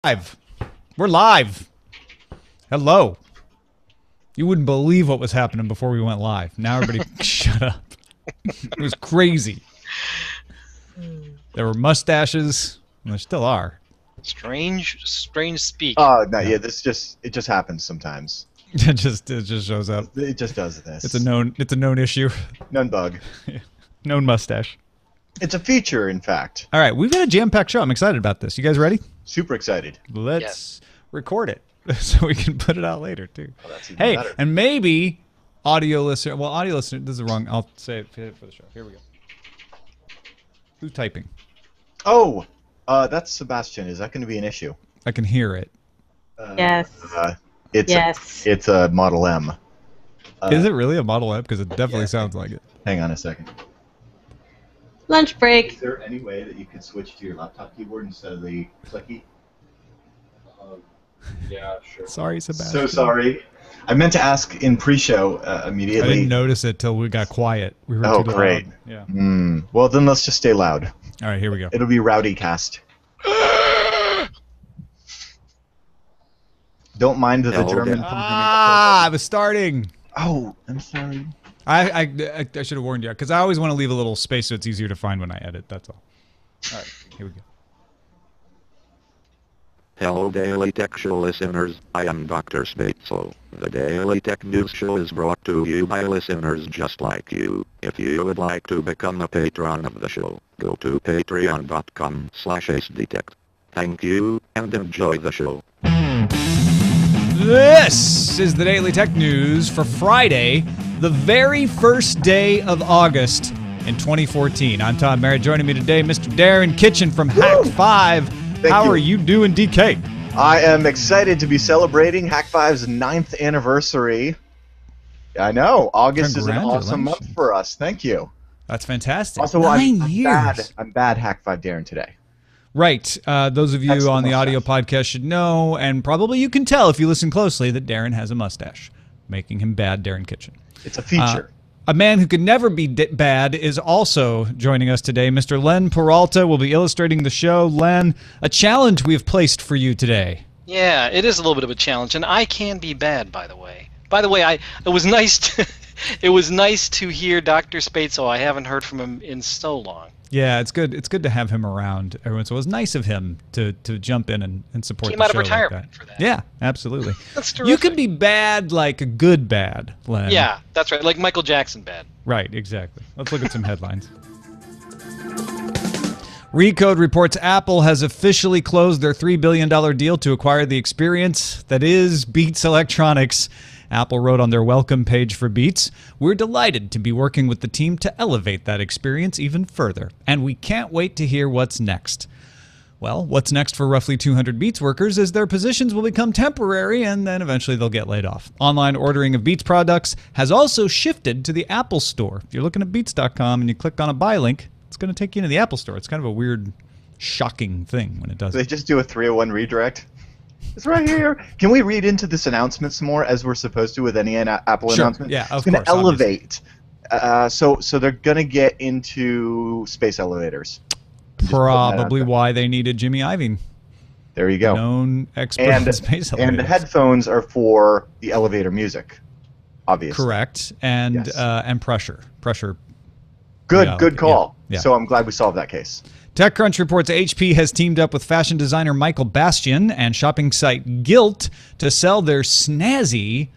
Live. We're live. Hello. You wouldn't believe what was happening before we went live. Now everybody shut up. It was crazy. There were mustaches, and there still are. Strange speak. Oh no, yeah. It just happens sometimes. It just shows up. It just does this. It's a known issue. Known bug. Known mustache. It's a feature, in fact. All right, we've got a jam-packed show. I'm excited about this. You guys ready? Super excited. Let's record it so we can put it out later too. Oh, that's even better. And maybe audio listener. Well, audio listener. This is wrong. I'll say it for the show. Here we go. Who's typing? Oh, that's Sebastian. Is that going to be an issue? I can hear it. Yes. It's a Model M. Is it really a Model M? Because it definitely sounds like it. Hang on a second. Lunch break. Is there any way that you could switch to your laptop keyboard instead of the clicky? Yeah, sure. Sorry, Sebastian. So sorry. I meant to ask in pre-show immediately. I didn't notice it till we got quiet. We were too great. loud. Yeah. Well, then let's just stay loud. All right, here we go. It'll be Rowdy Cast. Don't mind the German. I was starting. Oh, I'm sorry. I should have warned you because I always want to leave a little space so it's easier to find when I edit. That's all. All right, here we go. Hello Daily Tech Show listeners, I am Dr. Spatzel. The Daily Tech News Show is brought to you by listeners just like you. If you would like to become a patron of the show, go to patreon.com/acedetect. Thank you, and enjoy the show. This is the Daily Tech News for Friday, the very first day of August in 2014. I'm Tom Merritt. Joining me today, Mr. Darren Kitchen from Hack 5. How are you doing, DK? I am excited to be celebrating Hack 5's 9th anniversary. I know. August is an awesome month for us. Thank you. That's fantastic. Also, 9 years. I'm bad Hack 5 Darren today. Right. Those of you on the audio podcast should know, and probably you can tell if you listen closely, that Darren has a mustache, making him bad Darren Kitchen. It's a feature. A man who could never be bad is also joining us today. Mr. Len Peralta will be illustrating the show. Len, a challenge we have placed for you today. Yeah, it is a little bit of a challenge, and I can be bad, by the way. By the way, it was nice to, it was nice to hear Dr. Spatzel. I haven't heard from him in so long. Yeah, it's good. It's good to have him around everyone. So it was nice of him to jump in and support the show. Came out of retirement like that. for that. Yeah, absolutely. That's terrific. You can be bad like a good bad, Len. Yeah, that's right. Like Michael Jackson bad. Right, exactly. Let's look at some headlines. Recode reports Apple has officially closed their $3 billion deal to acquire the experience that is Beats Electronics. Apple wrote on their welcome page for Beats, "We're delighted to be working with the team to elevate that experience even further, and we can't wait to hear what's next." Well, what's next for roughly 200 Beats workers is their positions will become temporary and then eventually they'll get laid off. Online ordering of Beats products has also shifted to the Apple Store. If you're looking at Beats.com and you click on a buy link, it's going to take you into the Apple Store. It's kind of a weird, shocking thing when it does. They just do a 301 redirect. It's right here. Can we read into this announcement some more, as we're supposed to with any Apple announcement? Yeah, of course. It's going to elevate. So they're going to get into space elevators. Probably why they needed Jimmy Iovine. There you go. Known expert in space elevators. And the headphones are for the elevator music, obviously. Correct. And Yes. And pressure. Good call. Yeah. So I'm glad we solved that case. TechCrunch reports HP has teamed up with fashion designer Michael Bastian and shopping site Gilt to sell their snazzy,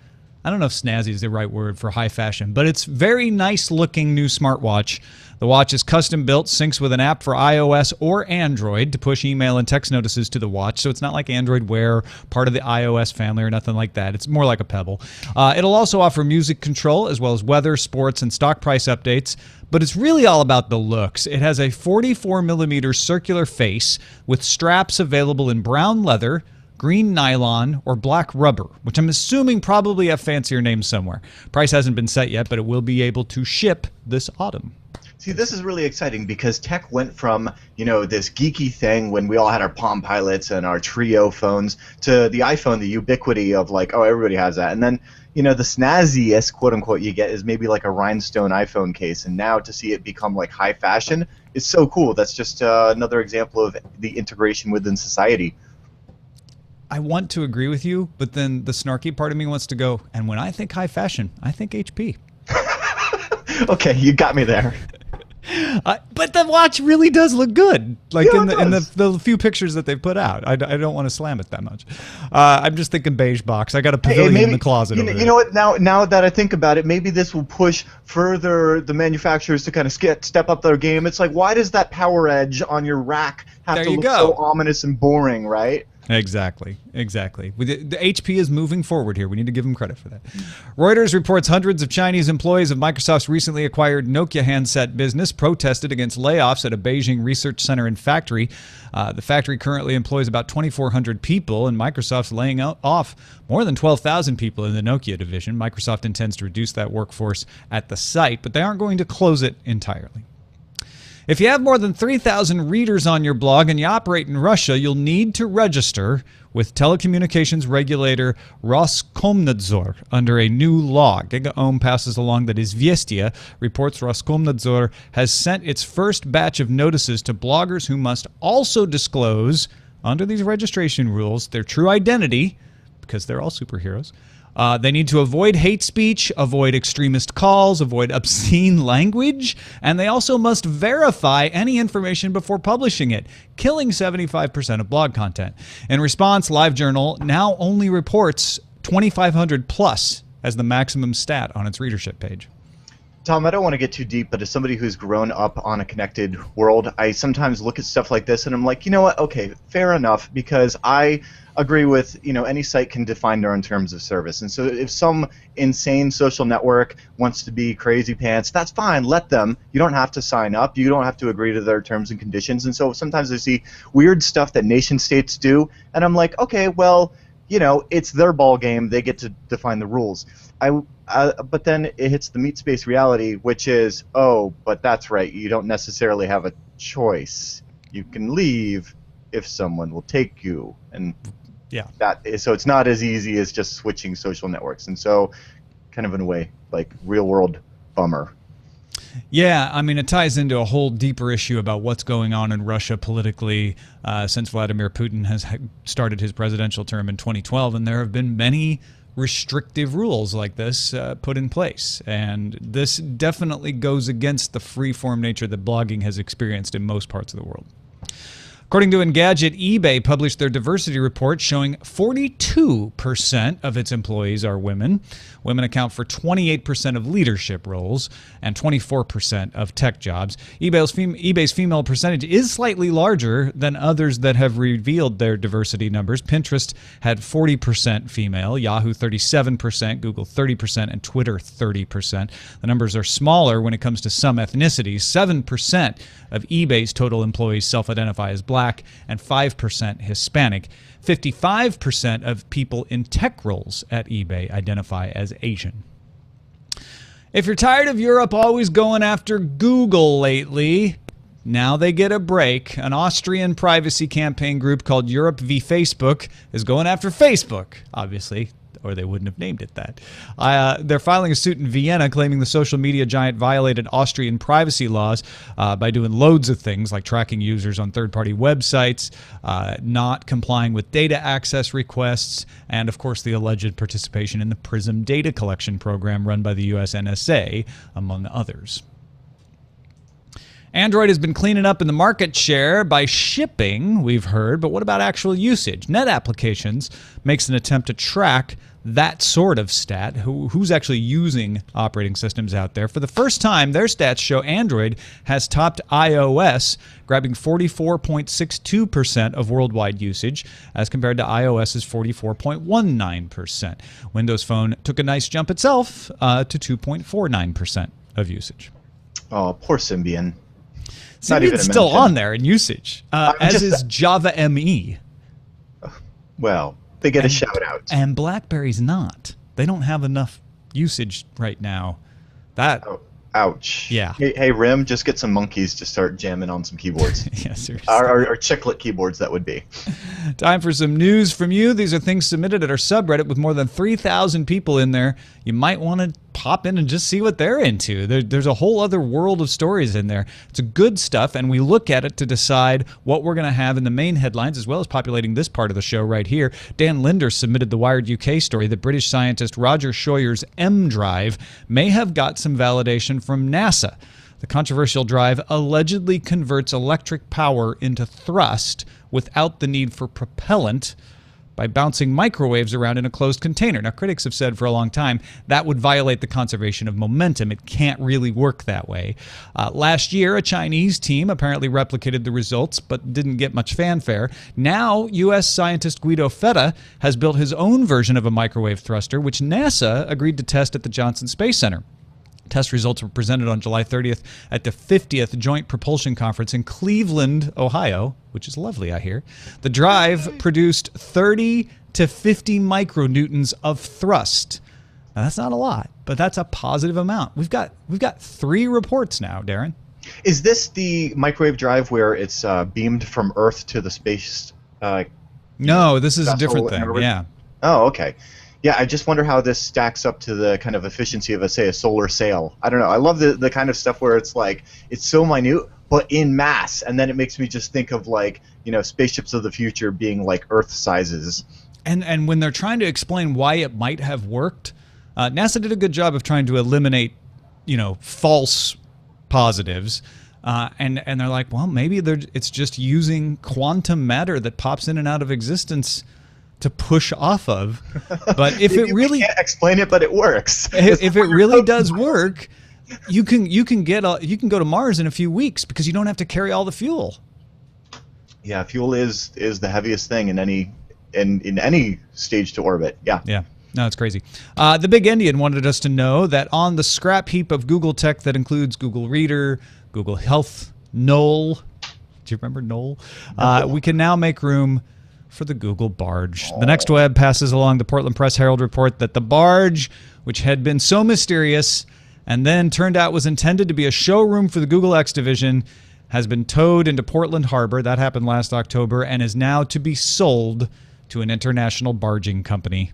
I don't know if snazzy is the right word for high fashion, but it's very nice looking new smartwatch. The watch is custom built, syncs with an app for iOS or Android to push email and text notices to the watch. So it's not like Android Wear, part of the iOS family or nothing like that. It's more like a Pebble. It'll also offer music control as well as weather, sports, and stock price updates. But it's really all about the looks. It has a 44mm circular face with straps available in brown leather, green nylon, or black rubber, which I'm assuming probably have fancier names somewhere. Price hasn't been set yet, but it will be able to ship this autumn. See, this is really exciting because tech went from, this geeky thing when we all had our Palm Pilots and our Trio phones to the iPhone, the ubiquity of like, oh, everybody has that. And then, the snazziest, quote unquote, you get is maybe like a rhinestone iPhone case. And now to see it become like high fashion is so cool. That's just another example of the integration within society. I want to agree with you, but then the snarky part of me wants to go, and when I think high fashion, I think HP. Okay, you got me there. But the watch really does look good, like Yeah, in it the few pictures that they put out. I don't want to slam it that much. I'm just thinking beige box. I got a pavilion in the closet over there. You know what? Now that I think about it, maybe this will push further the manufacturers to kind of step up their game. It's like, why does that power edge on your rack have to look so ominous and boring, right? Exactly. The HP is moving forward here. We need to give them credit for that. Reuters reports hundreds of Chinese employees of Microsoft's recently acquired Nokia handset business protested against layoffs at a Beijing research center and factory. The factory currently employs about 2,400 people, and Microsoft's laying off more than 12,000 people in the Nokia division. Microsoft intends to reduce that workforce at the site, but they aren't going to close it entirely. If you have more than 3,000 readers on your blog and you operate in Russia, you'll need to register with telecommunications regulator Roskomnadzor under a new law. GigaOM passes along that Izvestia reports Roskomnadzor has sent its first batch of notices to bloggers who must also disclose, under these registration rules, their true identity, because they're all superheroes. They need to avoid hate speech, avoid extremist calls, avoid obscene language, and they also must verify any information before publishing it, killing 75% of blog content. In response, LiveJournal now only reports 2,500 plus as the maximum stat on its readership page. Tom, I don't want to get too deep, but as somebody who's grown up on a connected world, I sometimes look at stuff like this and I'm like, you know what? Okay, fair enough, because I agree with, any site can define their own terms of service. And so if some insane social network wants to be crazy pants, that's fine, let them. You don't have to sign up. You don't have to agree to their terms and conditions. And so sometimes I see weird stuff that nation states do, and I'm like, okay, well, it's their ball game. They get to define the rules. But then it hits the meat space reality, which is, oh, but that's right. You don't necessarily have a choice. You can leave if someone will take you, and so it's not as easy as just switching social networks. And so, kind of in a way, like real world bummer. Yeah, I mean, it ties into a whole deeper issue about what's going on in Russia politically since Vladimir Putin has started his presidential term in 2012, and there have been many restrictive rules like this put in place. And this definitely goes against the free-form nature that blogging has experienced in most parts of the world. According to Engadget, eBay published their diversity report showing 42% of its employees are women. Women account for 28% of leadership roles and 24% of tech jobs. eBay's female percentage is slightly larger than others that have revealed their diversity numbers. Pinterest had 40% female, Yahoo 37%, Google 30%, and Twitter 30%. The numbers are smaller when it comes to some ethnicities. 7% of eBay's total employees self-identify as black and 5% Hispanic. 55% of people in tech roles at eBay identify as Asian. If you're tired of Europe always going after Google lately, now they get a break. An Austrian privacy campaign group called Europe v. Facebook is going after Facebook, obviously, or they wouldn't have named it that. They're filing a suit in Vienna claiming the social media giant violated Austrian privacy laws by doing loads of things like tracking users on third-party websites, not complying with data access requests, and, of course, the alleged participation in the PRISM data collection program run by the US NSA, among others. Android has been cleaning up in the market share by shipping, we've heard, but what about actual usage? Net Applications makes an attempt to track that sort of stat, who's actually using operating systems out there. For the first time, their stats show Android has topped iOS, grabbing 44.62% of worldwide usage, as compared to iOS's 44.19%. Windows Phone took a nice jump itself to 2.49% of usage. Oh, poor Symbian. Symbian's still on there in usage, as is Java ME. Well, they get a shout-out. And BlackBerry's not. They don't have enough usage right now. Ouch. Yeah. Hey, Rim, just get some monkeys to start jamming on some keyboards. Yeah, seriously. Or chiclet keyboards, that would be. Time for some news from you. These are things submitted at our subreddit with more than 3,000 people in there. You might want to pop in and just see what they're into. There's a whole other world of stories in there. It's good stuff, and we look at it to decide what we're going to have in the main headlines, as well as populating this part of the show right here. Dan Linder submitted the Wired UK story that British scientist Roger Scheuer's M drive may have got some validation from NASA. The controversial drive allegedly converts electric power into thrust without the need for propellant by bouncing microwaves around in a closed container. Now, critics have said for a long time that would violate the conservation of momentum. It can't really work that way. Last year, a Chinese team apparently replicated the results but didn't get much fanfare. Now, U.S. scientist Guido Feta has built his own version of a microwave thruster, which NASA agreed to test at the Johnson Space Center. Test results were presented on July 30th at the 50th Joint Propulsion Conference in Cleveland, Ohio, which is lovely, I hear. The drive produced 30 to 50 micronewtons of thrust. Now, that's not a lot, but that's a positive amount. We've got 3 reports now, Darren. Is this the microwave drive where it's beamed from Earth to the space? No, this is a different thing. Yeah. Oh, okay. Yeah, I just wonder how this stacks up to the kind of efficiency of, say, a solar sail. I don't know. I love the kind of stuff where it's like, it's so minute, but in mass. And then it makes me just think of, like, spaceships of the future being like Earth sizes. And when they're trying to explain why it might have worked, NASA did a good job of trying to eliminate, false positives. And they're like, well, maybe it's just using quantum matter that pops in and out of existence to push off of. But if it really can't explain it, but it works. If it really does work, you can go to Mars in a few weeks because you don't have to carry all the fuel. Yeah, fuel is the heaviest thing in any stage to orbit. Yeah. Yeah. No, it's crazy. The Big Indian wanted us to know that on the scrap heap of Google tech that includes Google Reader, Google Health, Knoll. Do you remember Knoll? We can now make room for the Google barge. The Next Web passes along the Portland Press Herald report that the barge, which had been so mysterious and then turned out was intended to be a showroom for the Google X division, has been towed into Portland Harbor. That happened last October and is now to be sold to an international barging company.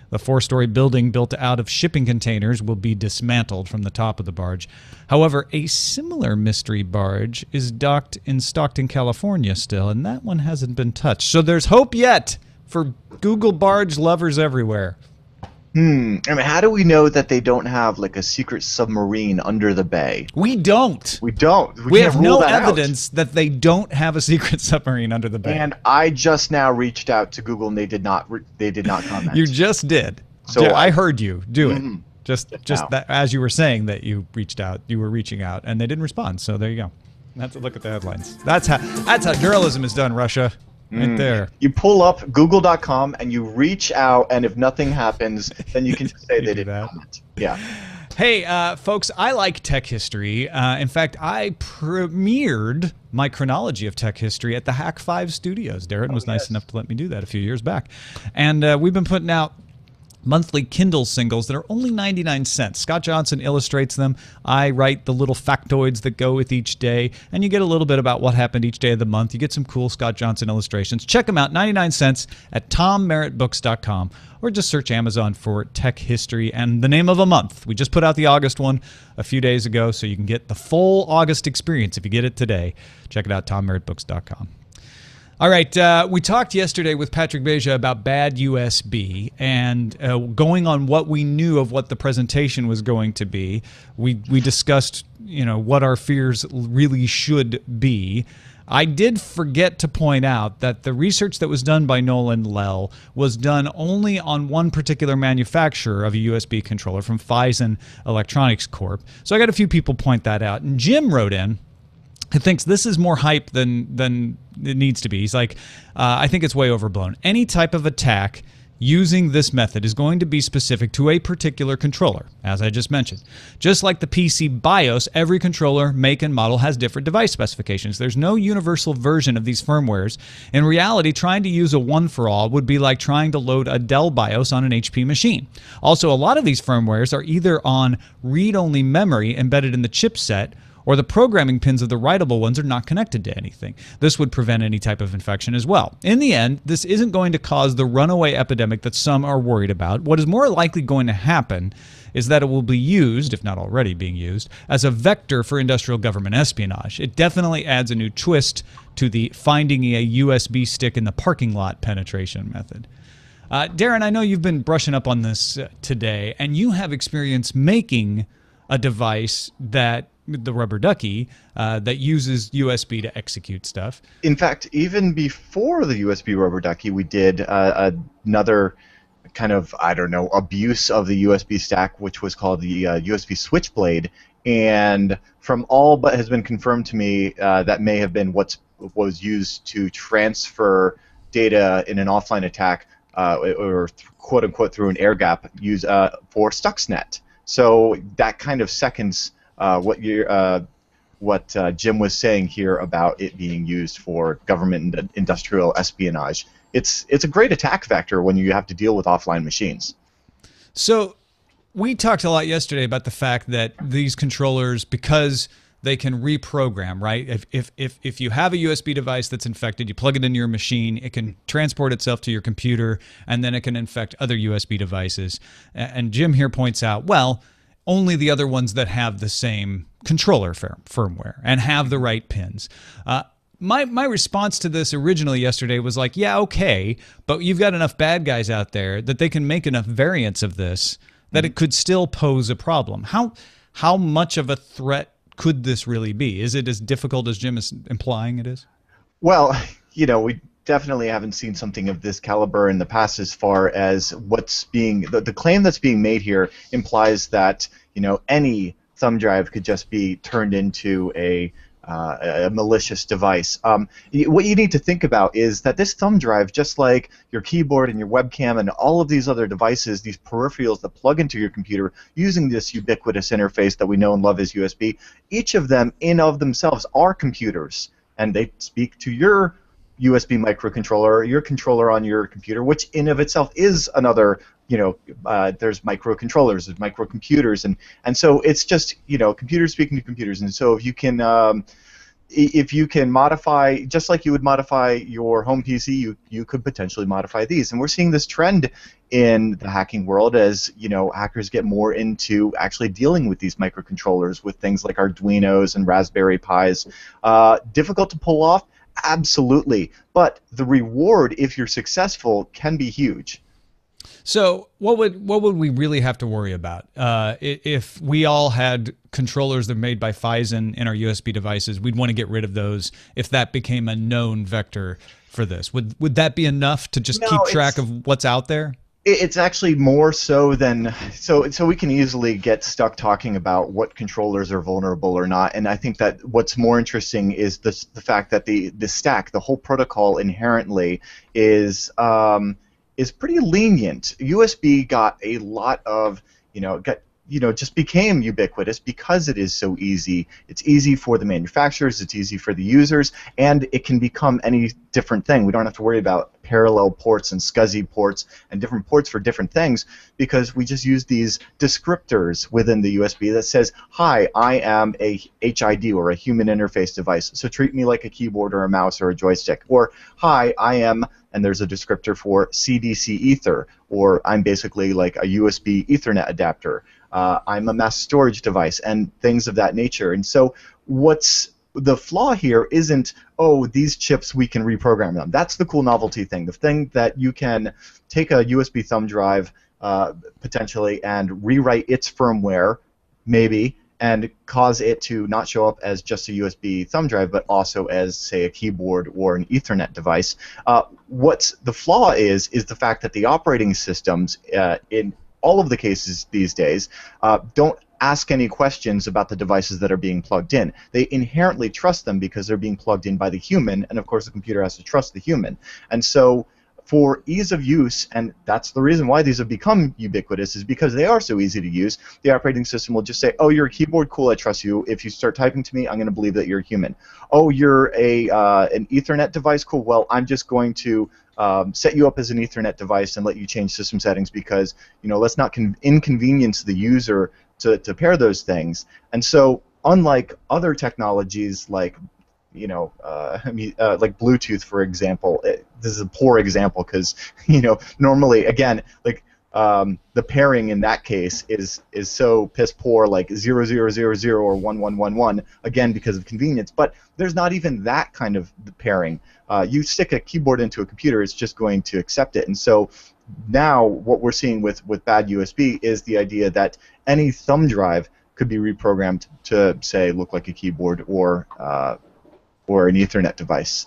The 4-story building built out of shipping containers will be dismantled from the top of the barge. However, a similar mystery barge is docked in Stockton, California still, and that one hasn't been touched. So there's hope yet for Google barge lovers everywhere. I mean, how do we know that they don't have like a secret submarine under the bay? We don't. We don't. We have no evidence that they don't have a secret submarine under the bay. And I just now reached out to Google, and they did not comment. You just did. So I heard you do it. Just that as you were saying that you reached out, you were reaching out, and they didn't respond. So there you go. That's a look at the headlines. That's how journalism is done, Russia. Right there. You pull up google.com and you reach out, and if nothing happens, then you can just say they didn't comment. Yeah. Hey, folks, I like tech history. In fact, I premiered my chronology of tech history at the Hack 5 studios. Darren was nice enough to let me do that a few years back. And we've been putting out monthly Kindle singles that are only 99 cents. Scott Johnson illustrates them. I write the little factoids that go with each day, and you get a little bit about what happened each day of the month. You get some cool Scott Johnson illustrations. Check them out, 99 cents at tommerrittbooks.com, or just search Amazon for Tech History and the name of a month. We just put out the August one a few days ago, so you can get the full August experience if you get it today. Check it out, tommerrittbooks.com. All right, we talked yesterday with Patrick Beja about BadUSB and going on what we knew of what the presentation was going to be. We discussed, what our fears really should be. I did forget to point out that the research that was done by Nolan Lell was done only on one particular manufacturer of a USB controller from Phison Electronics Corp. So I got a few people point that out. And Jim wrote in, who thinks this is more hype than it needs to be. He's like, I think it's way overblown. Any type of attack using this method is going to be specific to a particular controller, as I just mentioned. Just like the PC BIOS, every controller, make, and model has different device specifications. There's no universal version of these firmwares. In reality, trying to use a one-for-all would be like trying to load a Dell BIOS on an HP machine. Also, a lot of these firmwares are either on read-only memory embedded in the chipset, or the programming pins of the writable ones are not connected to anything. This would prevent any type of infection as well. In the end, this isn't going to cause the runaway epidemic that some are worried about. What is more likely going to happen is that it will be used, if not already being used, as a vector for industrial government espionage. It definitely adds a new twist to the finding a USB stick in the parking lot penetration method. Darren, I know you've been brushing up on this today, and you have experience making a device that, the rubber ducky, that uses USB to execute stuff. In fact, even before the USB rubber ducky, we did another kind of, I don't know, abuse of the USB stack, which was called the USB switchblade. And from all but has been confirmed to me, that may have been what was used to transfer data in an offline attack, or quote unquote through an air gap, use for Stuxnet. So that kind of seconds what Jim was saying here about it being used for government and industrial espionage. It's a great attack vector when you have to deal with offline machines. So we talked a lot yesterday about the fact that these controllers, because they can reprogram, right? If you have a USB device that's infected, you plug it into your machine, it can transport itself to your computer, and then it can infect other USB devices. And Jim here points out, well, only the other ones that have the same controller firmware and have the right pins. My response to this originally yesterday was like, yeah, okay, but you've got enough bad guys out there that they can make enough variants of this that it could still pose a problem. How much of a threat could this really be? Is it as difficult as Jim is implying it is? Well, you know, we definitely haven't seen something of this caliber in the past. As far as what's being the claim that's being made here implies that, you know, any thumb drive could just be turned into a malicious device. What you need to think about is that this thumb drive, just like your keyboard and your webcam and all of these other devices, these peripherals that plug into your computer using this ubiquitous interface that we know and love as USB, each of them in of themselves are computers, and they speak to your USB microcontroller, your controller on your computer, which in of itself is another, you know, there's microcontrollers, there's microcomputers, and so it's just, you know, computers speaking to computers. And so if you can modify, just like you would modify your home PC, you could potentially modify these. And we're seeing this trend in the hacking world as, you know, hackers get more into actually dealing with these microcontrollers with things like Arduinos and Raspberry Pis. Difficult to pull off? Absolutely. But the reward, if you're successful, can be huge. So what would we really have to worry about if we all had controllers that are made by Phison in our USB devices? We'd want to get rid of those if that became a known vector for this. Would that be enough to just keep track of what's out there? It's actually more so than so we can easily get stuck talking about what controllers are vulnerable or not. And I think that what's more interesting is the fact that the stack, the whole protocol inherently is pretty lenient. USB got a lot of, just became ubiquitous because it is so easy. It's easy for the manufacturers, it's easy for the users, and it can become any different thing. We don't have to worry about parallel ports and SCSI ports and different ports for different things because we just use these descriptors within the USB that says, hi, I am a HID or a human interface device, so treat me like a keyboard or a mouse or a joystick. Or, hi, I am, and there's a descriptor for CDC Ether, or I'm basically like a USB Ethernet adapter. I'm a mass storage device, and things of that nature. And so what's the flaw here isn't, oh, these chips, we can reprogram them. That's the cool novelty thing. The thing that you can take a USB thumb drive potentially and rewrite its firmware, maybe, and cause it to not show up as just a USB thumb drive, but also as, say, a keyboard or an Ethernet device. What's the flaw is the fact that the operating systems, in all of the cases these days, don't ask any questions about the devices that are being plugged in. They inherently trust them because they're being plugged in by the human, and of course the computer has to trust the human. And so for ease of use, and that's the reason why these have become ubiquitous, is because they are so easy to use. The operating system will just say, oh, you're a keyboard, cool, I trust you. If you start typing to me, I'm going to believe that you're a human. Oh, you're an Ethernet device, cool, well, I'm just going to set you up as an Ethernet device and let you change system settings because, let's not inconvenience the user to pair those things. And so unlike other technologies like like Bluetooth, for example. This is a poor example because normally, again, like the pairing in that case is so piss poor, like 0000 or 1111, again because of convenience. But there's not even that kind of pairing. You stick a keyboard into a computer, it's just going to accept it. And so now what we're seeing with BadUSB is the idea that any thumb drive could be reprogrammed to, say, look like a keyboard or an Ethernet device.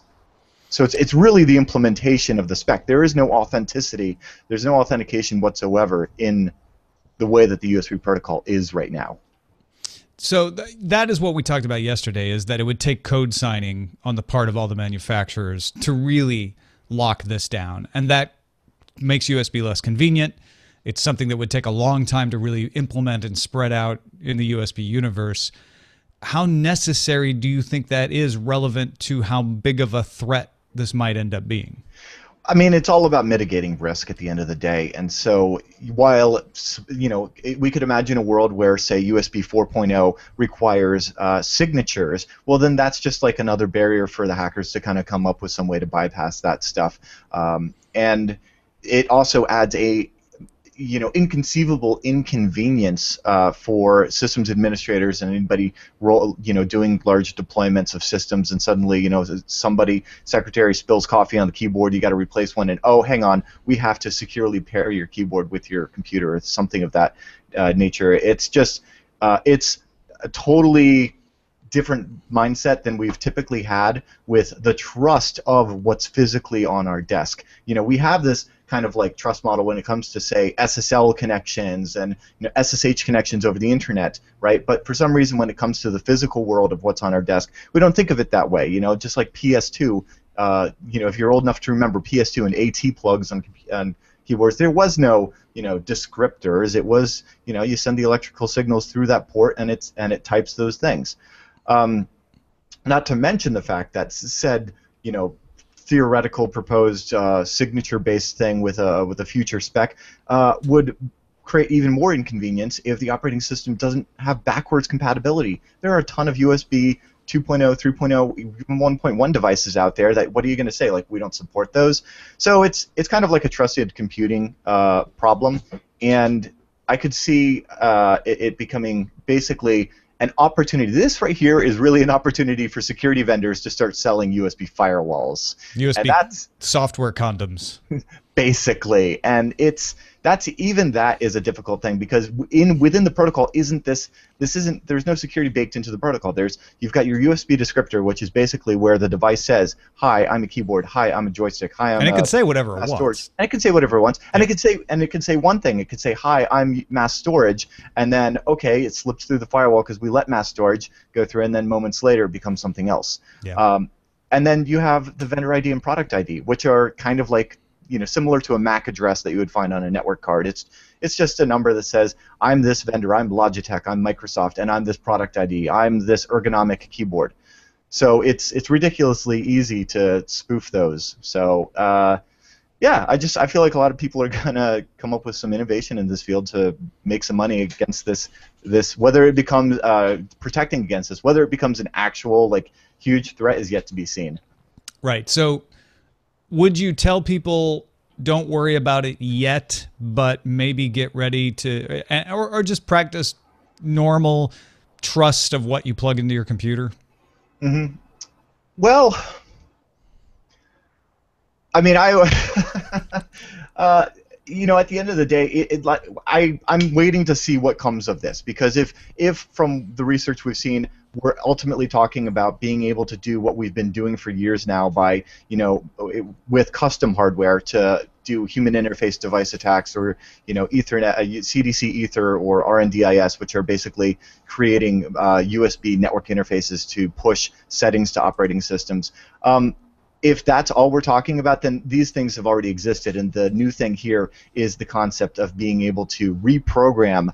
So it's really the implementation of the spec. There is no authenticity. There's no authentication whatsoever in the way that the USB protocol is right now. So that is what we talked about yesterday, is that it would take code signing on the part of all the manufacturers to really lock this down. And that makes USB less convenient. It's something that would take a long time to really implement and spread out in the USB universe. How necessary do you think that is relevant to how big of a threat this might end up being? I mean, it's all about mitigating risk at the end of the day. And so while, we could imagine a world where, say, USB 4.0 requires signatures, well, then that's just like another barrier for the hackers to kind of come up with some way to bypass that stuff. And it also adds a inconceivable inconvenience for systems administrators and anybody doing large deployments of systems, and suddenly secretary spills coffee on the keyboard, you got to replace one, and oh, hang on, we have to securely pair your keyboard with your computer. It's something of that nature. It's just it's a totally different mindset than we've typically had with the trust of what's physically on our desk. We have this kind of like trust model when it comes to, say, SSL connections and SSH connections over the internet, right? But for some reason, when it comes to the physical world of what's on our desk, we don't think of it that way. Just like PS2, if you're old enough to remember PS2 and AT plugs on keyboards, there was no descriptors. It was you send the electrical signals through that port and it types those things. Not to mention the fact that said theoretical proposed signature-based thing with a future spec would create even more inconvenience if the operating system doesn't have backwards compatibility. There are a ton of USB 2.0, 3.0, even 1.1 devices out there that, what are you going to say? Like, we don't support those? So it's kind of like a trusted computing problem, and I could see it becoming basically an opportunity. This right here is really an opportunity for security vendors to start selling USB firewalls. USB and that's software condoms. Basically, and that is a difficult thing because within the protocol there's no security baked into the protocol. You've got your USB descriptor, which is basically where the device says, "Hi, I'm a keyboard. Hi, I'm a joystick. Hi, I'm." And it can say whatever it wants. wants. And it can say whatever it wants. And it can say one thing. It could say, "Hi, I'm mass storage," and then okay, it slips through the firewall because we let mass storage go through, and then moments later it becomes something else. Yeah. And then you have the vendor ID and product ID, which are kind of like similar to a MAC address that you would find on a network card. It's just a number that says, I'm this vendor, I'm Logitech, I'm Microsoft, and I'm this product ID, I'm this ergonomic keyboard. So it's ridiculously easy to spoof those. So yeah, I feel like a lot of people are gonna come up with some innovation in this field to make some money against this whether it becomes protecting against this, whether it becomes an actual like huge threat is yet to be seen. Right. So would you tell people don't worry about it yet, but maybe get ready to, or just practice normal trust of what you plug into your computer? Mm-hmm. Well, I mean, at the end of the day, I'm waiting to see what comes of this, because if from the research we've seen, we're ultimately talking about being able to do what we've been doing for years now by, with custom hardware to do human interface device attacks, or, Ethernet, CDC Ether or RNDIS, which are basically creating USB network interfaces to push settings to operating systems. If that's all we're talking about, then these things have already existed, and the new thing here is the concept of being able to reprogram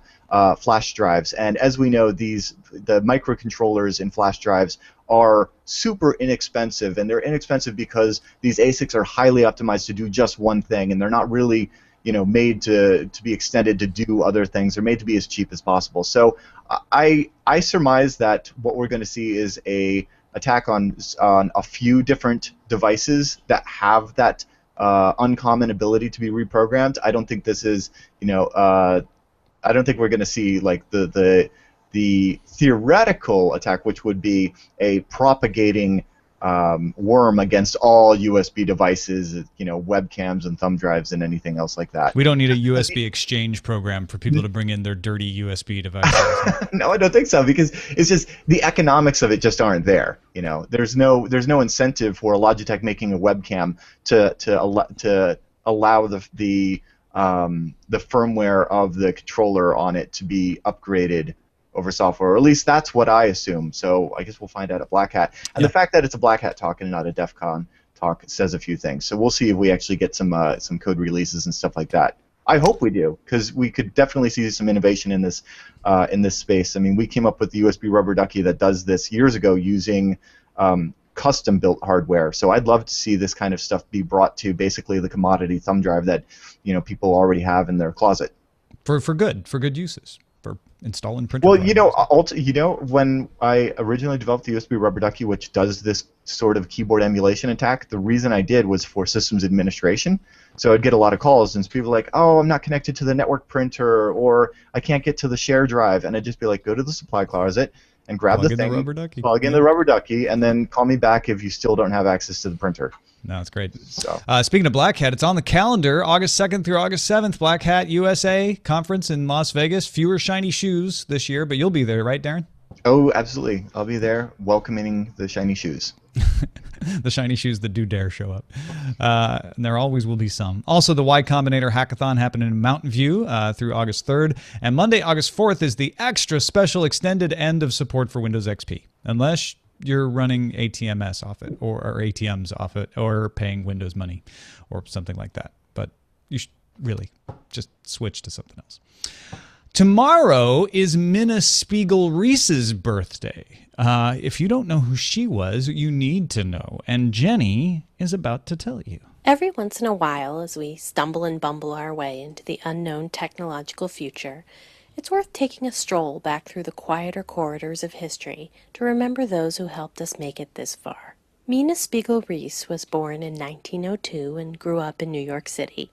flash drives. And as we know, the microcontrollers in flash drives are super inexpensive, and they're inexpensive because these ASICs are highly optimized to do just one thing, and they're not really made to be extended to do other things. They're made to be as cheap as possible. So I surmise that what we're going to see is a attack on a few different devices that have that uncommon ability to be reprogrammed. I don't think this is, I don't think we're going to see like the theoretical attack, which would be a propagating worm against all USB devices, webcams and thumb drives and anything else like that. We don't need a USB exchange program for people to bring in their dirty USB devices. No, I don't think so, because it's just the economics of it just aren't there. There's no incentive for a Logitech making a webcam to allow the firmware of the controller on it to be upgraded over software, or at least that's what I assume. So I guess we'll find out at Black Hat. And the fact that it's a Black Hat talk and not a DEF CON talk says a few things. So we'll see if we actually get some code releases and stuff like that. I hope we do, because we could definitely see some innovation in this space. I mean, we came up with the USB rubber ducky that does this years ago using custom-built hardware. So I'd love to see this kind of stuff be brought to basically the commodity thumb drive that people already have in their closet. For good uses. For installing printer. Well, when I originally developed the USB rubber ducky, which does this sort of keyboard emulation attack, the reason I did was for systems administration. So I'd get a lot of calls, and people were like, "Oh, I'm not connected to the network printer," or "I can't get to the share drive," and I'd just be like, "Go to the supply closet and grab the thing, plug in the rubber ducky, and then call me back if you still don't have access to the printer." No, it's great. So, speaking of Black Hat, it's on the calendar, August 2nd through August 7th, Black Hat USA conference in Las Vegas. Fewer shiny shoes this year, but you'll be there, right, Darren? Oh, absolutely. I'll be there welcoming the shiny shoes. The shiny shoes that do dare show up. And there always will be some. Also, the Y Combinator Hackathon happening in Mountain View through August 3rd. And Monday, August 4th is the extra special extended end of support for Windows XP. Unless you're running ATMS off it, or ATMs off it, or paying Windows money, or something like that. But you should really just switch to something else. Tomorrow is Minna Spiegel-Reese's birthday. If you don't know who she was, you need to know. And Jenny is about to tell you. Every once in a while, as we stumble and bumble our way into the unknown technological future, it's worth taking a stroll back through the quieter corridors of history to remember those who helped us make it this far. Minna Spiegel-Reese was born in 1902 and grew up in New York City.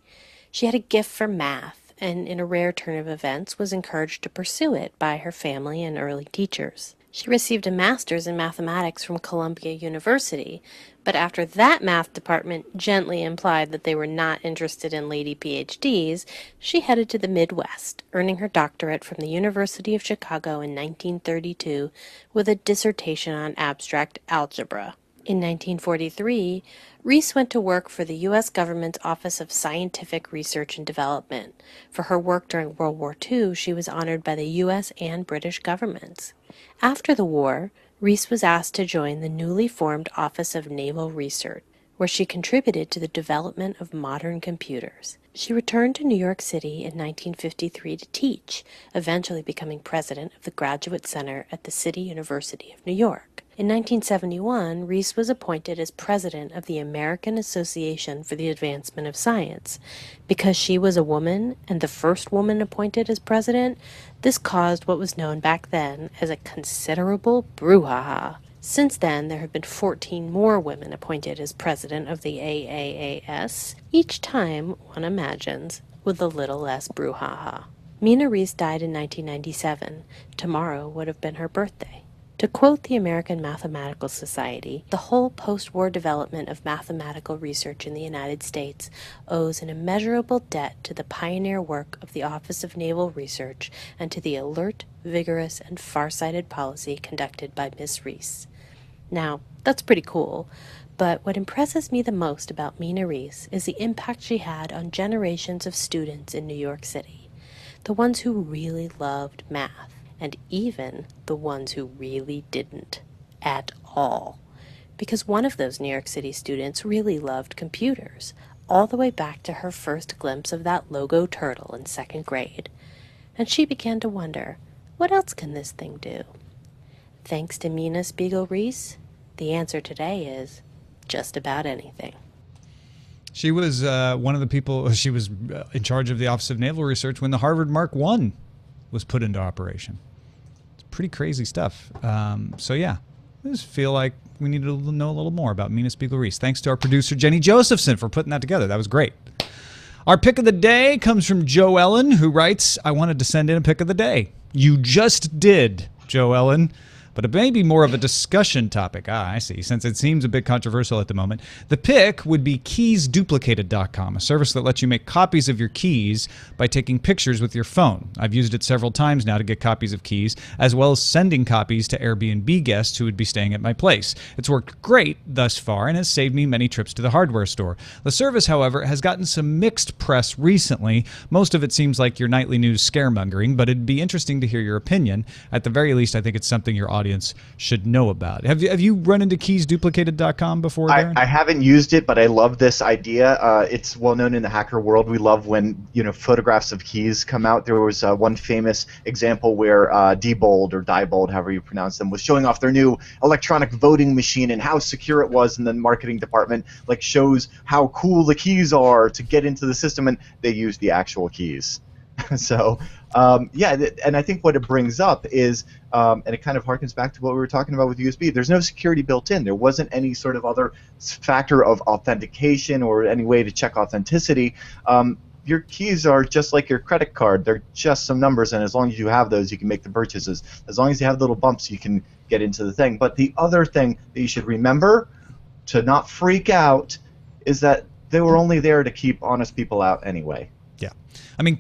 She had a gift for math, and in a rare turn of events was encouraged to pursue it by her family and early teachers. She received a master's in mathematics from Columbia University, but after that math department gently implied that they were not interested in lady PhDs, she headed to the Midwest, earning her doctorate from the University of Chicago in 1932 with a dissertation on abstract algebra. In 1943, Reese went to work for the U.S. government's Office of Scientific Research and Development. For her work during World War II, she was honored by the U.S. and British governments. After the war, Reese was asked to join the newly formed Office of Naval Research, where she contributed to the development of modern computers. She returned to New York City in 1953 to teach, eventually becoming president of the Graduate Center at the City University of New York. In 1971, Reese was appointed as president of the American Association for the Advancement of Science. Because she was a woman and the first woman appointed as president, this caused what was known back then as a considerable brouhaha. Since then, there have been 14 more women appointed as president of the AAAS, each time, one imagines, with a little less brouhaha. Minna Reese died in 1997. Tomorrow would have been her birthday. To quote the American Mathematical Society, the whole post-war development of mathematical research in the United States owes an immeasurable debt to the pioneer work of the Office of Naval Research and to the alert, vigorous, and far-sighted policy conducted by Miss Reese. Now, that's pretty cool, but what impresses me the most about Minna Reese is the impact she had on generations of students in New York City, the ones who really loved math, and even the ones who really didn't at all. Because one of those New York City students really loved computers, all the way back to her first glimpse of that logo turtle in second grade. And she began to wonder, what else can this thing do? Thanks to Minna Spiegel-Reese, the answer today is just about anything. She was one of the people. She was in charge of the Office of Naval Research when the Harvard Mark I was put into operation. It's pretty crazy stuff. So yeah, I just feel like we need to know a little more about Mina Spiegel-Reese. Thanks to our producer Jenny Josephson for putting that together. That was great. Our pick of the day comes from Joe Ellen, who writes, "I wanted to send in a pick of the day. You just did, Joe Ellen. But it may be more of a discussion topic." I see. Since it seems a bit controversial at the moment. The pick would be keysduplicated.com, a service that lets you make copies of your keys by taking pictures with your phone. I've used it several times now to get copies of keys, as well as sending copies to Airbnb guests who would be staying at my place. It's worked great thus far and has saved me many trips to the hardware store. The service, however, has gotten some mixed press recently. Most of it seems like your nightly news scaremongering, but it'd be interesting to hear your opinion. At the very least, I think it's something your audience should know about. Have you run into keysduplicated.com before, Darren? I haven't used it, but I love this idea. It's well known in the hacker world. We love when photographs of keys come out. There was one famous example where Diebold or Diebold, however you pronounce them, was showing off their new electronic voting machine and how secure it was, and the marketing department shows how cool the keys are to get into the system, and they use the actual keys. So yeah, and I think what it brings up is, and it kind of harkens back to what we were talking about with USB, there's no security built in. There wasn't any sort of other factor of authentication or any way to check authenticity. Your keys are just like your credit card. They're just some numbers, and as long as you have those, you can make the purchases. As long as you have little bumps, you can get into the thing. But the other thing that you should remember to not freak out is that they were only there to keep honest people out anyway. Yeah. I mean,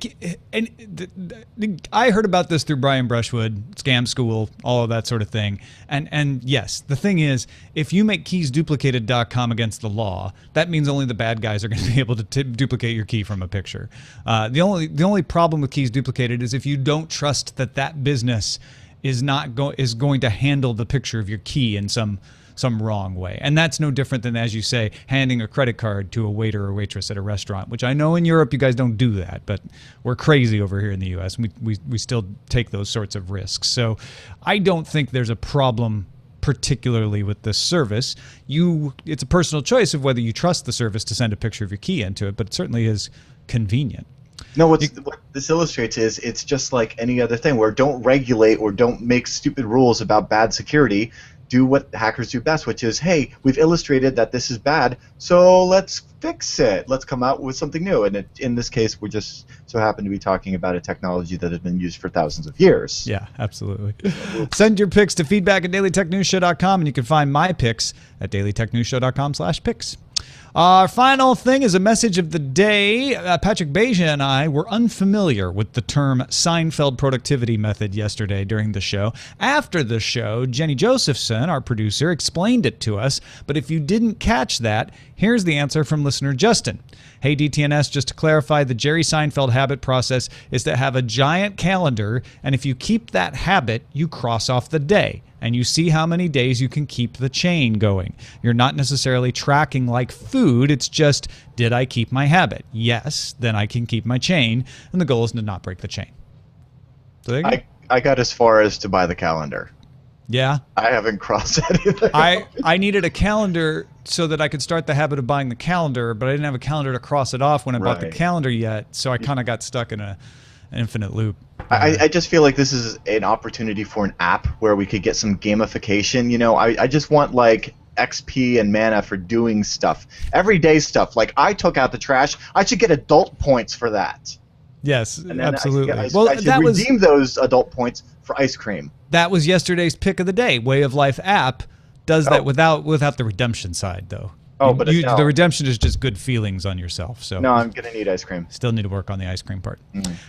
I heard about this through Brian Brushwood, Scam School, all of that sort of thing. And yes, the thing is, if you make keysduplicated.com against the law, that means only the bad guys are going to be able to duplicate your key from a picture. The only problem with Keys Duplicated is if you don't trust that that business is going to handle the picture of your key in some wrong way. And that's no different than, as you say, handing a credit card to a waiter or waitress at a restaurant, which I know in Europe you guys don't do that, but we're crazy over here in the US. We still take those sorts of risks. So I don't think there's a problem particularly with this service. It's a personal choice of whether you trust the service to send a picture of your key into it, but it certainly is convenient. No, what this illustrates is it's just like any other thing where don't regulate or don't make stupid rules about bad security. Do what hackers do best, which is, hey, we've illustrated that this is bad, so let's fix it. Let's come out with something new. And in this case, we just so happen to be talking about a technology that has been used for thousands of years. Yeah, absolutely. Send your picks to feedback@dailytechnewsshow.com, and you can find my picks at dailytechnewsshow.com/picks. Our final thing is a message of the day. Patrick Beja and I were unfamiliar with the term Seinfeld productivity method yesterday during the show. After the show, Jenny Josephson, our producer, explained it to us. But if you didn't catch that, here's the answer from listener Justin. Hey, DTNS, just to clarify, the Jerry Seinfeld habit process is to have a giant calendar, and if you keep that habit, you cross off the day. And you see how many days you can keep the chain going. You're not necessarily tracking like food. It's just, did I keep my habit? Yes, then I can keep my chain. And the goal is to not break the chain. So there you go. I got as far as to buy the calendar. Yeah? I haven't crossed anything. I needed a calendar so that I could start the habit of buying the calendar, but I didn't have a calendar to cross it off when I bought the calendar yet. So I kind of got stuck in an infinite loop. I just feel like this is an opportunity for an app where we could get some gamification. I just want like XP and mana for doing stuff, everyday stuff. Like I took out the trash, I should get adult points for that. Yes, and absolutely. I should redeem those adult points for ice cream. That was yesterday's pick of the day. Way of Life app does that without the redemption side, though. Oh, but the redemption is just good feelings on yourself. So no, I'm gonna need ice cream. Still need to work on the ice cream part.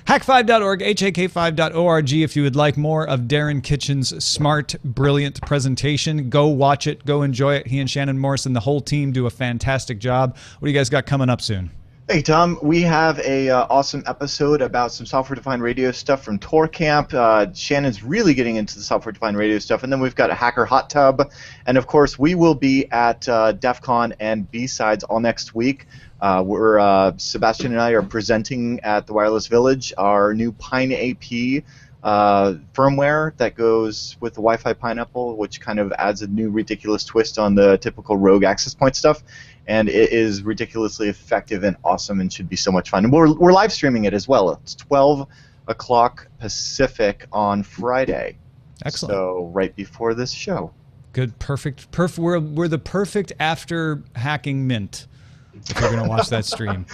Hack5.org, HAK5.org. If you would like more of Darren Kitchen's smart, brilliant presentation, go watch it, go enjoy it. He and Shannon Morrison, the whole team, do a fantastic job. What do you guys got coming up soon? Hey, Tom, we have a awesome episode about some software-defined radio stuff from Tor Camp. Shannon's really getting into the software-defined radio stuff. And then we've got a Hacker Hot Tub. And, of course, we will be at DEF CON and B-Sides all next week. Sebastian and I are presenting at the Wireless Village our new Pine AP firmware that goes with the Wi-Fi Pineapple, which kind of adds a new ridiculous twist on the typical rogue access point stuff. and it is ridiculously effective and awesome and should be so much fun. And we're live streaming it as well. It's 12 o'clock Pacific on Friday. Excellent. So right before this show. Good, perfect. We're the perfect after hacking mint if you're going to watch that stream.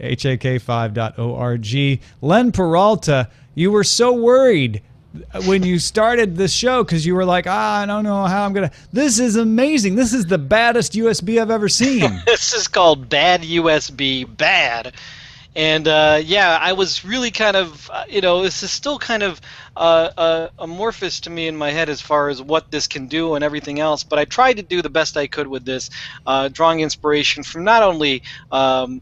HAK5.org. Len Peralta, you were so worried when you started this show because you were like, I don't know how I'm going to. This is amazing. This is the baddest USB I've ever seen. This is called BadUSB, bad. And yeah, I was really kind of, this is still kind of amorphous to me in my head as far as what this can do and everything else. But I tried to do the best I could with this, drawing inspiration from not only the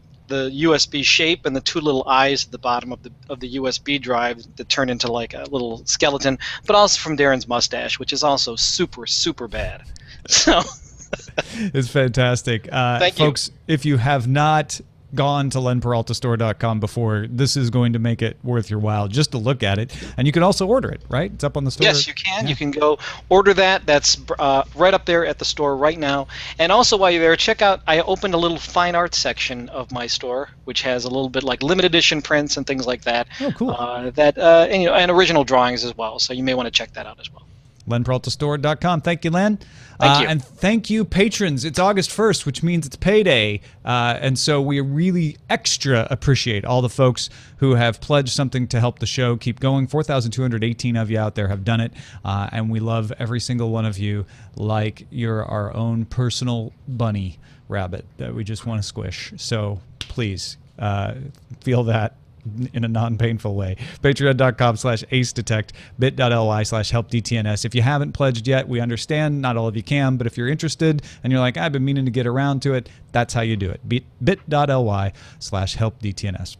USB shape and the two little eyes at the bottom of the USB drive that turn into like a little skeleton, but also from Darren's mustache, which is also super, super bad. So it's fantastic. Thank folks, you. If you have not gone to lenperaltastore.com before, this is going to make it worth your while just to look at it. And you can also order it, right? It's up on the store. Yes, you can. Yeah. You can go order that. That's right up there at the store right now. And also while you're there, check out, I opened a little fine art section of my store, which has a little bit like limited edition prints and things like that. Oh, cool. And original drawings as well. So you may want to check that out as well. lenperaltastore.com. Thank you, Len. Thank you. And thank you, patrons. It's August 1st, which means it's payday. And so we really extra appreciate all the folks who have pledged something to help the show keep going. 4,218 of you out there have done it. And we love every single one of you like you're our own personal bunny rabbit that we just want to squish. So please feel that in a non-painful way. Patreon.com/acedetect, bit.ly/helpdtns. If you haven't pledged yet, we understand not all of you can, but if you're interested and you're like, I've been meaning to get around to it, that's how you do it. bit.ly/helpdtns.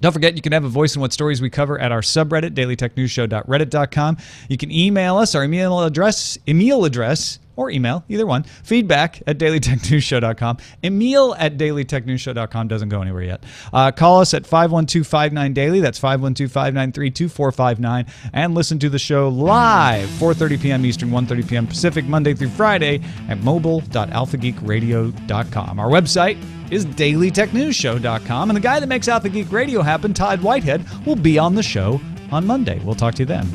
Don't forget, you can have a voice in what stories we cover at our subreddit, dailytechnewsshow.reddit.com. You can email us. Our email address, or email, either one, feedback@dailytechnewsshow.com. Emil@dailytechnewsshow.com doesn't go anywhere yet. Call us at 512-59-DAILY. That's 512-593-2459. And listen to the show live, 4:30 p.m. Eastern, 1:30 p.m. Pacific, Monday through Friday at mobile.alphageekradio.com. Our website is dailytechnewsshow.com. And the guy that makes Alpha Geek Radio happen, Todd Whitehead, will be on the show on Monday. We'll talk to you then.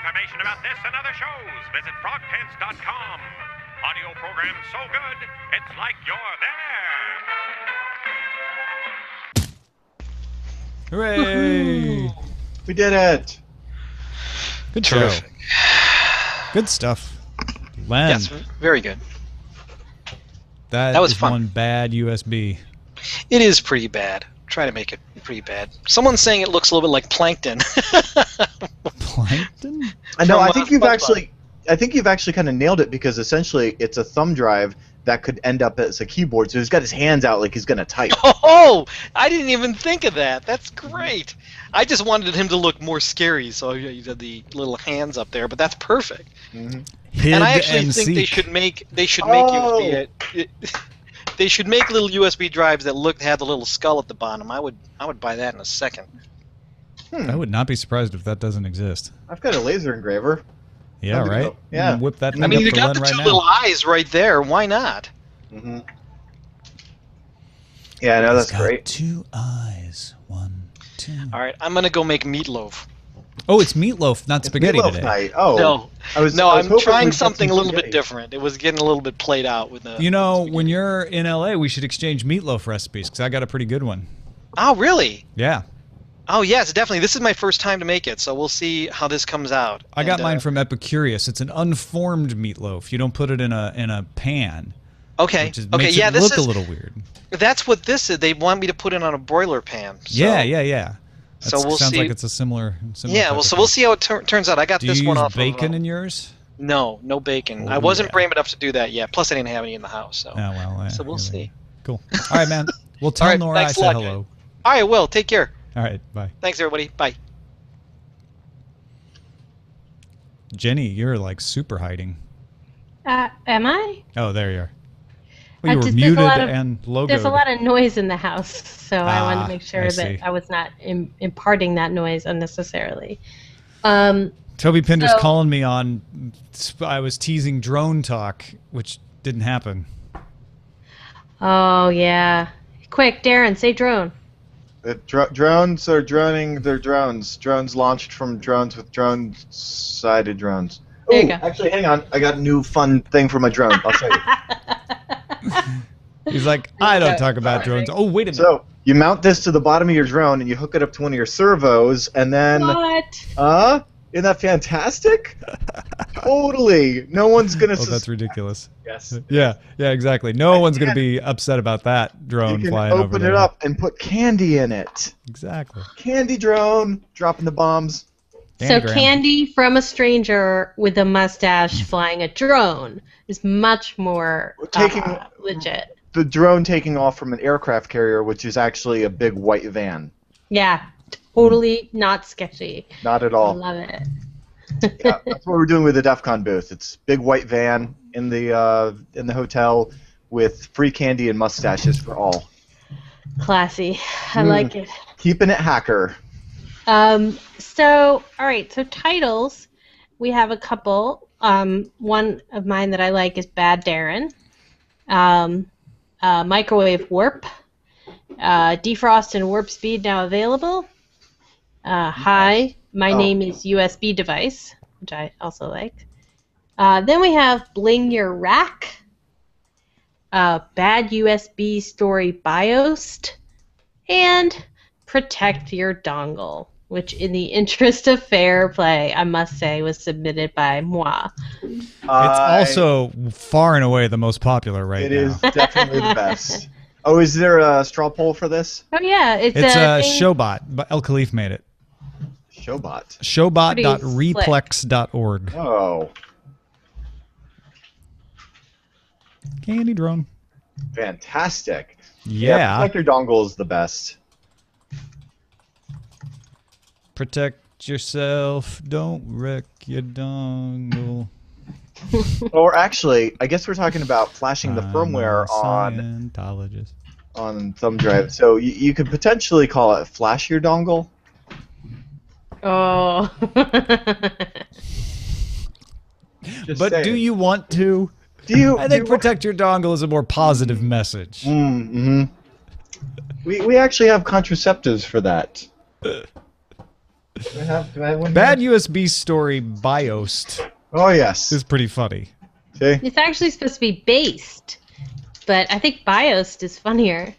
Information about this and other shows, visit frogpants.com. Audio program so good, it's like you're there. Hooray! We did it! Good show. Good stuff. Len. Yes, very good. That was is fun. one bad USB. It is pretty bad. Try to make it pretty bad. Someone's saying it looks a little bit like plankton. Plankton? I know. From, I think you've SpongeBob. actually kind of nailed it because essentially it's a thumb drive that could end up as a keyboard. So he's got his hands out like he's gonna type. Oh, I didn't even think of that. That's great. I just wanted him to look more scary, so you did the little hands up there. But that's perfect. Mm-hmm. And I actually think they should make USB. They should make little USB drives that had the little skull at the bottom. I would buy that in a second. I would not be surprised if that doesn't exist. I've got a laser engraver. Yeah, That'd be right? cool. Yeah. Whip that thing I mean, up you to got Len the right two now. little eyes right there. Why not? Mm-hmm. Yeah, no, that's He's got great. 2 eyes. 1, 2. All right, I'm gonna go make meatloaf. Oh, it's meatloaf, not spaghetti Meatloaf today. night. Oh, No, I was I'm hoping trying we'd get something a some little bit spaghetti. different. It was getting a little bit played out with the. You know, when you're in LA, we should exchange meatloaf recipes because I got a pretty good one. Oh, really? Yeah. Oh, yes, definitely. This is my first time to make it, so we'll see how this comes out. I got mine from Epicurious. It's an unformed meatloaf. You don't put it in a pan. Okay. Which Okay. makes Yeah, it this look is. a little weird. That's what this is. They want me to put it on a broiler pan. So, Yeah. So we'll sounds see. like it's a similar. Yeah. type Well, of so we'll thing. see how it turns out. I got Do this you one use off bacon of, in yours? No bacon. Oh, I wasn't yeah. brave enough to do that yet. Plus, I didn't have any in the house. So. Oh, well. Yeah, So we'll yeah, see. Cool. All right, man. Well, tell All right, Nora I thanks a said lot, hello. All right, Will. Take care. All right, bye. Thanks, everybody. Bye. Jenny, you're like super hiding. Am I? Oh, there you are. Well, you were there's muted a lot of, and logoed. There's a lot of noise in the house, so I wanted to make I sure see. that I was not imparting that noise unnecessarily. Toby Pinder's So- calling me on. I was teasing drone talk, which didn't happen. Oh yeah, quick, Darren, say drone. Drones are droning. They're drones. Drones launched from drones with drone-sided drones. There you Ooh, go. actually, hang on. I got a new fun thing for my drone. I'll show you. He's like, I don't talk about drones. Oh, wait a minute. So you mount this to the bottom of your drone and you hook it up to one of your servos, and then What? isn't that fantastic? Totally. No one's gonna. Oh, that's ridiculous. Yes. Yeah, exactly. No one's going to be upset about that drone You can flying over open there. it up and put candy in it. Exactly. Candy drone, dropping the bombs. So Dangram. Candy from a stranger with a mustache flying a drone is much more Taking- legit. The drone taking off from an aircraft carrier, which is actually a big white van. Yeah, totally not sketchy. Not at I all. love it. Yeah, that's what we're doing with the DEF CON booth. It's big white van in the hotel with free candy and mustaches for all. Classy. I like it. Keeping it hacker. So, all right. So titles, we have a couple. One of mine that I like is Bad Darren. Microwave Warp. Defrost and Warp Speed now available. Hi, my name is USB Device, which I also like. Then we have Bling Your Rack. Bad USB Story BIOS. And Protect Your Dongle, which in the interest of fair play, I must say, was submitted by moi. It's also far and away the most popular right It now. is definitely the best. Oh, is there a straw poll for this? Oh yeah, it's It's a a thing- Showbot, but El Khalif made it. Showbot. Showbot.replex.org. Oh, Candy drone. fantastic. Yeah. Protector dongle is the best. Protect yourself. Don't wreck your dongle. Or actually, I guess we're talking about flashing the firmware I'm a on Scientologist. thumb drive. So you could potentially call it flash your dongle. Oh. Just But saying. do you want to? Do you? I think protect your dongle is a more positive message. Mm-hmm. We actually have contraceptives for that. Do I have one? Bad USB Story BIOS Oh yes. is pretty funny. See? It's actually supposed to be based, but I think biased is funnier.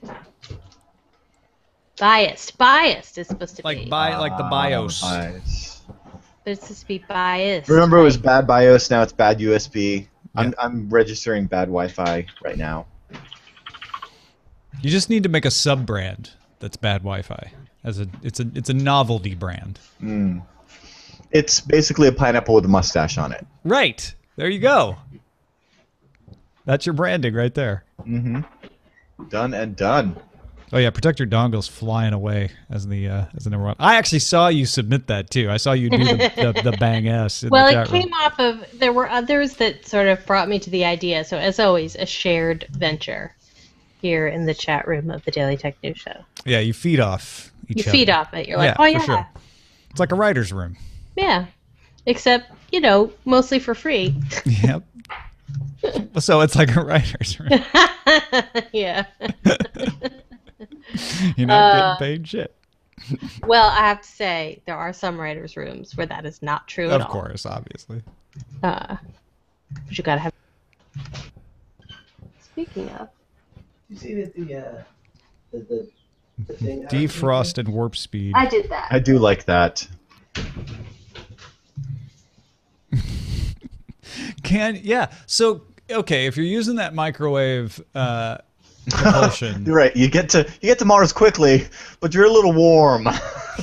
Biased is supposed to be. Like the BIOS. BIOS. But it's supposed to be biased. Remember, it was bad BIOS. Now it's bad USB. Yeah. I'm registering bad Wi-Fi right now. You just need to make a sub brand that's bad Wi-Fi. It's a novelty brand. It's basically a pineapple with a mustache on it. Right. There you go. That's your branding right there. Done and done. Oh yeah, protect your dongles flying away as the number one. I actually saw you submit that too. I saw you do the bang ass in Well, the it chat room. came off of, there were others that sort of brought me to the idea. So, as always, a shared venture here in the chat room of the Daily Tech News Show. Yeah, you feed off each You other. feed off it. You're like, Yeah, oh, for yeah. sure. It's like a writer's room. Yeah. Except, mostly for free. Yep. So it's like a writer's room. Yeah. You're not getting paid shit. Well, I have to say, there are some writers' rooms where that is not true at Of all. course, obviously. But you gotta have. Speaking of, You see that the thing. Defrost and warp speed. I did that. I do like that. So okay, if you're using that microwave propulsion, You're right. You get to Mars quickly, but you're a little warm.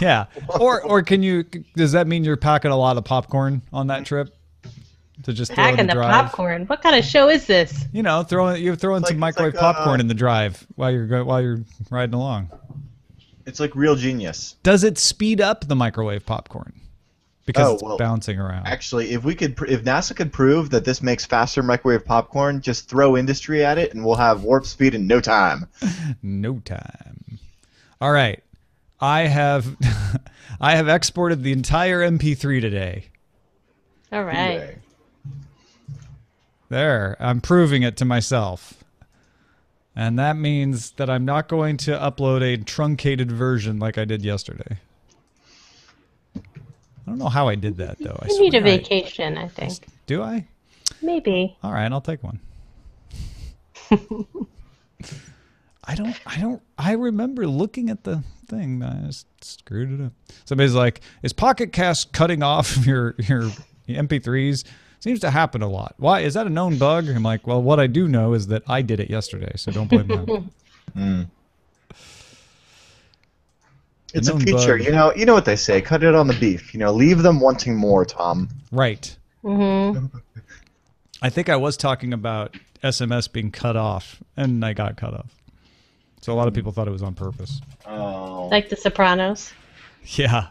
yeah. Or does that mean you're packing a lot of popcorn on that trip? To just throw in Packing the the drive? popcorn. What kind of show is this? You're throwing some microwave popcorn in the drive while you're riding along. It's like real genius. Does it speed up the microwave popcorn? because it's bouncing around. Actually, if NASA could prove that this makes faster microwave popcorn, just throw industry at it, and we'll have warp speed in no time. No time. All right, I have I have exported the entire MP3 today. All right. Hooray. There, I'm proving it to myself. And that means that I'm not going to upload a truncated version like I did yesterday. I don't know how I did that, though. You need a vacation, I think. Do I? Maybe. All right, I'll take one. I remember looking at the thing. I just screwed it up. Somebody's like, is Pocket Cast cutting off your MP3s? Seems to happen a lot. Why? Is that a known bug? I'm like, well, what I do know is that I did it yesterday, so don't blame me. It's a feature. You know what they say. Cut it on the beef. Leave them wanting more, Tom. Right. Mm-hmm. I think I was talking about SMS being cut off, and I got cut off. So a lot of people thought it was on purpose. Oh. Like The Sopranos. Yeah.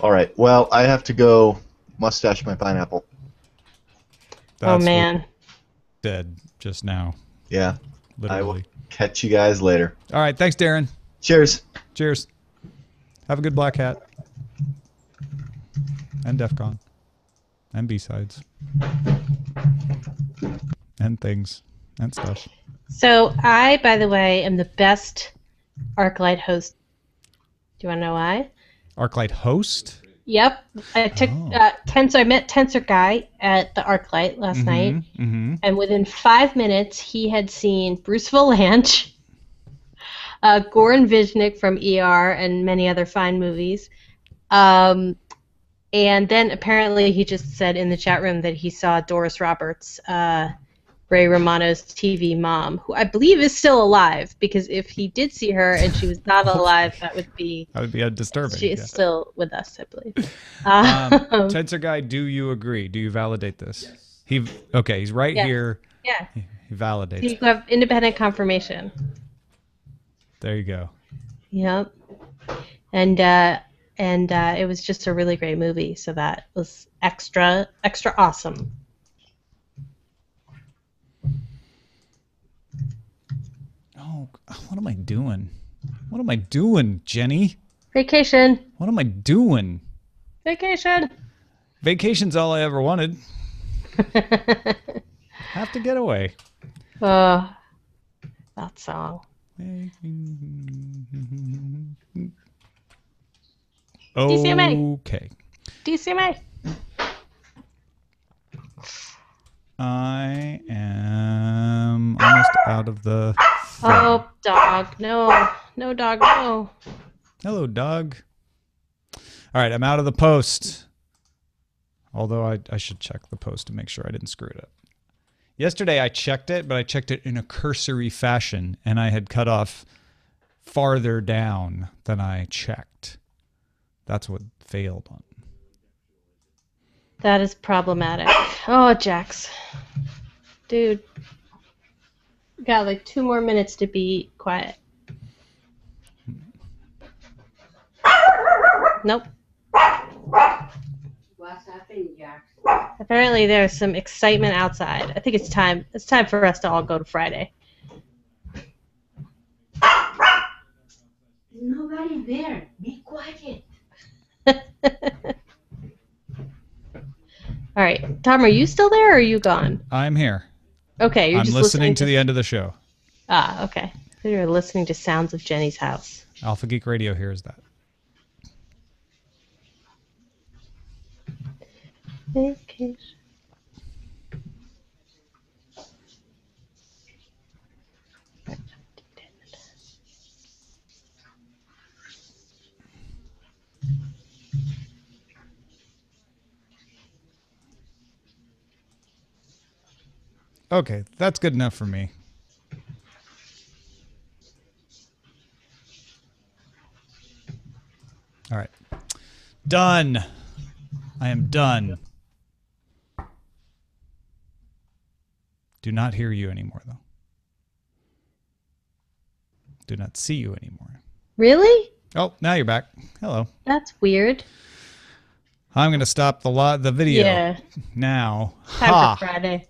All right. Well, I have to go mustache my pineapple. That's oh, man. Dead just now. Yeah. Literally. I will catch you guys later. All right. Thanks, Darren. Cheers. Cheers. Have a good Black Hat. And DEF CON. And B-sides. And things. And stuff. So I, by the way, am the best ArcLight host. Do you want to know why? ArcLight host? Yep. I took Tensor. I met Tensor Guy at the ArcLight last night, and within 5 minutes, he had seen Bruce Vilanch, Goran Visnik from ER, and many other fine movies. And then apparently he just said in the chat room that he saw Doris Roberts, Ray Romano's TV mom, who I believe is still alive, because if he did see her and she was not alive, that would be disturbing. She is still with us, I believe. Tensor Guy, do you agree? Do you validate this? Yes. He's right here. Yeah. He validates. You have independent confirmation. There you go. Yep. And it was just a really great movie, so that was extra awesome. Oh, what am I doing? What am I doing, Jenny? Vacation. What am I doing? Vacation. Vacation's all I ever wanted. Have to get away. That song. DCMA. Okay. DCMA. I am almost out of the thing. Oh, dog. No. No, dog. No. Hello, dog. All right, I'm out of the post. Although I should check the post to make sure I didn't screw it up. Yesterday I checked it, but I checked it in a cursory fashion, and I had cut off farther down than I checked. That's what failed on. That is problematic. Oh, Jax. Dude. We got like 2 more minutes to be quiet. Nope. What's happening, Jax? Apparently there's some excitement outside. I think it's time. It's time for us to all go to Friday. Nobody there. Be quiet. All right. Tom, are you still there or are you gone? I'm here. Okay. You're I'm just listening to the end of the show. Ah, okay. So you're listening to sounds of Jenny's house. Alpha Geek Radio hears that. Vacation. Okay, that's good enough for me. All right. Done. I am done. Do not hear you anymore, though. Do not see you anymore. Really? Oh, now you're back. Hello. That's weird. I'm going to stop the video Yeah. now. Time Ha! for Friday.